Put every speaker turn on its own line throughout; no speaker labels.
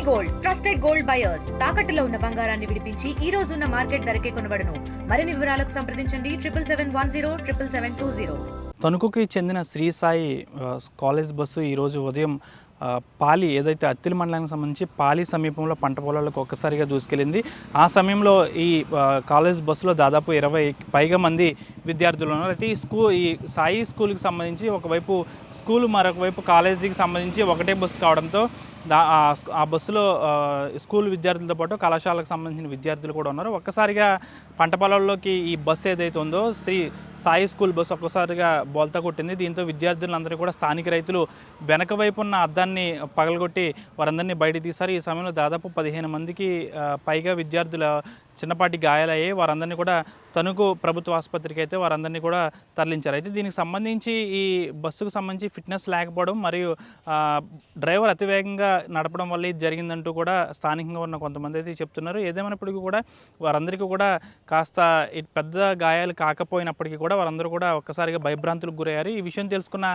Gold trusted gold buyers తాకట్టులో ఉన్న బంగారాన్ని విడిపించి ఈ రోజు ఉన్న మార్కెట్ ధరకే కొనబడును. మరిన్ని వివరాలకు సంప్రదించండి 77107720.
తణుకుకి చెందిన శ్రీ సాయి కాలేజ్ బస్సు ఈరోజు ఉదయం పాలి ఏదైతే అత్తిలి మండలానికి సంబంధించి పాలి సమీపంలో పంట పొలాలకు ఒక్కసారిగా దూసుకెళ్ళింది. ఆ సమయంలో ఈ కాలేజ్ బస్సులో దాదాపు 20 పైగా మంది విద్యార్థులు ఉన్నారు. అయితే ఈ సాయి స్కూల్కి సంబంధించి ఒకవైపు స్కూల్ మరొక వైపు కాలేజీకి సంబంధించి ఒకటే బస్సు కావడంతో ఆ బస్సులో స్కూల్ విద్యార్థులతో పాటు కళాశాలకు సంబంధించిన విద్యార్థులు కూడా ఉన్నారు. ఒక్కసారిగా పంట పొలాల్లోకి ఈ బస్సు ఏదైతే ఉందో శ్రీ సాయి స్కూల్ బస్సు ఒక్కసారిగా బోల్తా కొట్టింది. దీంతో విద్యార్థులందరూ కూడా స్థానిక రైతులు వెనక వైపు ఉన్న అద్దాన్ని పగలగొట్టి వారందరినీ బయట తీశారు. ఈ సమయంలో దాదాపు 15 మందికి పైగా విద్యార్థుల చిన్నపాటి గాయాలయ్యాయి. వారందరినీ కూడా తణుకు ప్రభుత్వ ఆసుపత్రికి అయితే వారందరినీ కూడా తరలించారు. అయితే దీనికి సంబంధించి ఈ బస్సుకు సంబంధించి ఫిట్నెస్ లేకపోవడం మరియు డ్రైవర్ అతివేగంగా నడపడం వల్ల ఇది జరిగిందంటూ కూడా స్థానికంగా ఉన్న కొంతమంది అయితే చెప్తున్నారు. ఏదేమైనప్పటికీ కూడా వారందరికీ కూడా కాస్త పెద్ద గాయాలు కాకపోయినప్పటికీ కూడా వారందరూ కూడా ఒక్కసారిగా భయభ్రాంతులకు గురయ్యారు. ఈ విషయం తెలుసుకున్న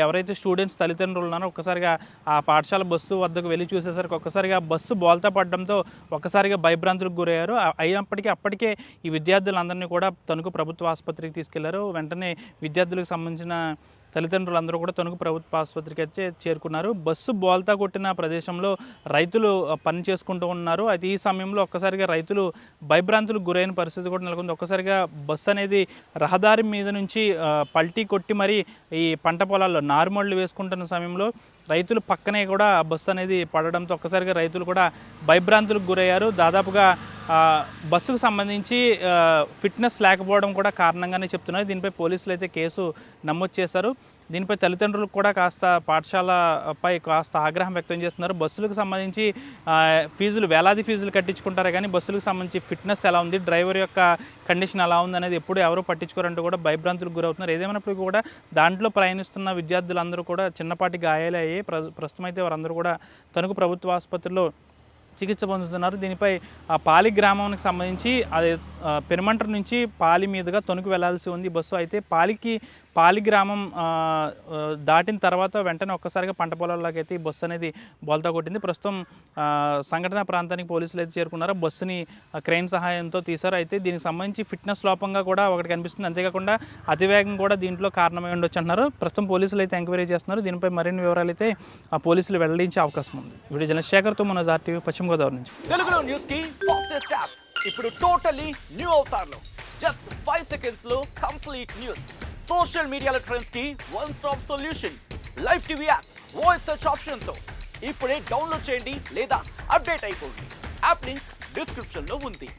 ఎవరైతే స్టూడెంట్స్ తల్లిదండ్రులు ఉన్నారో ఒక్కసారిగా ఆ పాఠశాల బస్సు వద్దకు వెళ్ళి చూసేసరికి ఒక్కసారిగా బస్సు బోల్తా పడడంతో ఒక్కసారిగా భయభ్రాంతులకు గురయ్యారు. అయినప్పటికీ అప్పటికే ఈ విద్యార్థులందరినీ కూడా తణుకు ప్రభుత్వ ఆసుపత్రికి తీసుకెళ్లారు. వెంటనే విద్యార్థులకు సంబంధించిన తల్లిదండ్రులందరూ కూడా తణుకు ప్రభుత్వ ఆసుపత్రికి అయితే చేరుకున్నారు. బస్సు బోల్తా కొట్టిన ప్రదేశంలో రైతులు పని చేసుకుంటూ ఉన్నారు. అయితే ఈ సమయంలో ఒక్కసారిగా రైతులు భయభ్రాంతులకు గురైన పరిస్థితి కూడా నెలకొంది. ఒక్కసారిగా బస్సు అనేది రహదారి మీద నుంచి పల్టీ కొట్టి మరి ఈ పంట పొలాల్లో నారుమళ్ళు వేసుకుంటున్న సమయంలో రైతులు పక్కనే కూడా బస్సు అనేది పడడంతో ఒక్కసారిగా రైతులు కూడా భయభ్రాంతులకు గురయ్యారు. దాదాపుగా బస్సుకు సంబంధించి ఫిట్నెస్ లేకపోవడం కూడా కారణంగానే చెప్తున్నారు. దీనిపై పోలీసులు అయితే కేసు నమోదు చేశారు. దీనిపై తల్లిదండ్రులు కూడా కాస్త పాఠశాలపై కాస్త ఆగ్రహం వ్యక్తం చేస్తున్నారు. బస్సులకు సంబంధించి వేలాది ఫీజులు కట్టించుకుంటారు కానీ బస్సులకు సంబంధించి ఫిట్నెస్ ఎలా ఉంది, డ్రైవర్ యొక్క కండిషన్ ఎలా ఉంది అనేది ఎప్పుడు ఎవరు పట్టించుకోరంటూ కూడా భయభ్రాంతులకు గురవుతున్నారు. ఏదేమైనప్పటికీ కూడా దాంట్లో ప్రయాణిస్తున్న విద్యార్థులందరూ కూడా చిన్నపాటి గాయాలు అయ్యాయి. ప్రస్తుతం అయితే వారందరూ కూడా తణుకు ప్రభుత్వ ఆసుపత్రిలో చికిత్స పొందుతున్నారు. దీనిపై ఆ పాలి గ్రామానికి సంబంధించి అది పెనుమంట్ర నుంచి పాలి మీదుగా తణుకు వెళ్లాల్సి ఉంది బస్సు. అయితే పాలి గ్రామం దాటిన తర్వాత వెంటనే ఒక్కసారిగా పంట పొలాల్లోకి అయితే ఈ బస్సు అనేది బోల్తా కొట్టింది. ప్రస్తుతం సంఘటన ప్రాంతానికి పోలీసులు అయితే చేరుకున్నారు. బస్సుని క్రెయిన్ సహాయంతో తీశారు. అయితే దీనికి సంబంధించి ఫిట్నెస్ లోపంగా కూడా ఒకటి కనిపిస్తుంది. అంతేకాకుండా అతివేగం కూడా దీంట్లో కారణమై ఉండొచ్చు అంటున్నారు. ప్రస్తుతం పోలీసులు అయితే ఎంక్వైరీ చేస్తున్నారు. దీనిపై మరిన్ని వివరాలు అయితే ఆ పోలీసులు వెల్లడించే అవకాశం ఉంది. వీడియో జర్నలిస్ట్ శేఖర్తో మనోజ్ RTV పశ్చిమ గోదావరి నుంచి.
తెలుగులో న్యూస్ కి ఫాస్టెస్ట్ యాప్ ఇప్పుడు టోటల్లీ న్యూ అవతార్లో జస్ట్ 5 seconds లో కంప్లీట్ న్యూస్. సోషల్ మీడియాలో ట్రెండ్స్ కి one stop solution. Live TV app voice search option తో ఇప్పుడే డౌన్లోడ్ చేయండి లేదా అప్డేట్ అయిపోండి. యాప్ లింక్ డిస్క్రిప్షన్ లో ఉంది.